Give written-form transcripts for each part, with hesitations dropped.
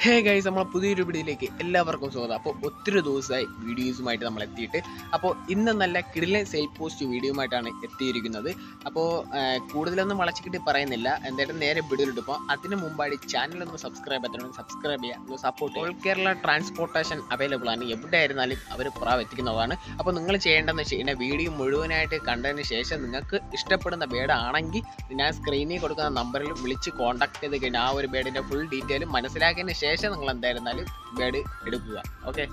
Hey guys, നമ്മളെ പുതിയൊരു വീഡിയോയിലേക്ക് എല്ലാവർക്കും സ്വാഗതം. അപ്പോൾ ഒത്തിരി ദിവസമായി വീഡിയോസുമായിട്ട് നമ്മൾ എത്തിയിട്ട്. അപ്പോൾ ഇന്ന് നല്ല കിടിലൻ സെയിൽ പോസ്റ്റ് വീഡിയോയുമായിട്ടാണ് എത്തിയിരിക്കുന്നത്. അപ്പോൾ കൂടുതലൊന്നും വളച്ചിക്കിട്ട് പറയുന്നില്ല, എന്തായാലും നേരെ വീഡിയോയിലിട്ട് പോകാം. അതിന് മുമ്പായി ചാനലൊന്ന് സബ്സ്ക്രൈബ് ചെയ്തിട്ടുണ്ടെങ്കിൽ സബ്സ്ക്രൈബ് ചെയ്യുക, ഒന്ന് support. All Kerala transportation available ആണ്, എവിടെ ആയിരുന്നാലും അവർ എത്തിക്കുന്നതാണ്. അപ്പോൾ നിങ്ങൾ ചെയ്യേണ്ടതെന്ന് വെച്ച് കഴിഞ്ഞാൽ വീഡിയോ മുഴുവനായിട്ട് കണ്ടതിന് ശേഷം നിങ്ങൾക്ക് ഇഷ്ടപ്പെടുന്ന ബേഡ് ആണെങ്കിൽ ഞാൻ സ്ക്രീനിൽ കൊടുക്കുന്ന നമ്പറിൽ വിളിച്ച് കോൺടാക്ട് ചെയ്ത് കഴിഞ്ഞാൽ ആ ഒരു ബേഡിൻ്റെ ഫുൾ ഡീറ്റെയിലും മനസ്സിലാക്കിയതിന് ശേഷം നിങ്ങൾ എന്തായിരുന്നാലും ബേഡ് എടുക്കുക. ഓക്കെ.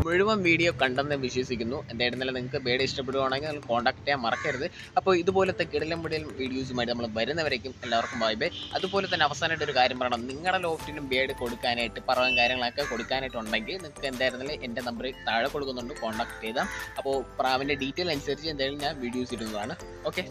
മുഴുവൻ വീഡിയോ കണ്ടെന്ന് വിശ്വസിക്കുന്നു. എന്തായിരുന്നാലും നിങ്ങൾക്ക് ബേഡ് ഇഷ്ടപ്പെടുകയാണെങ്കിൽ നിങ്ങൾ കോൺടാക്ട് ചെയ്യാൻ മറക്കരുത്. അപ്പോൾ ഇതുപോലത്തെ കിടിലം വീഡിയോസുമായിട്ട് നമ്മൾ വരുന്നവരേക്കും എല്ലാവർക്കും ബൈ ബൈ. അതുപോലെ തന്നെ അവസാനമായിട്ട് ഒരു കാര്യം പറയണം, നിങ്ങളുടെ ലോഫ്റ്റിലും ബേഡ് കൊടുക്കാനായിട്ട് പറവൻ കാര്യങ്ങളൊക്കെ കൊടുക്കാനായിട്ടുണ്ടെങ്കിൽ നിങ്ങൾക്ക് എന്തായിരുന്നാലും എൻ്റെ നമ്പർ താഴെ കൊടുക്കുന്നുണ്ട്, കോൺടാക്ട് ചെയ്താൽ. അപ്പോൾ പ്രാവിൻ്റെ ഡീറ്റെയിൽ അനുസരിച്ച് എന്തായാലും ഞാൻ വീഡിയോസ് ഇടുന്നതാണ്. ഓക്കെ.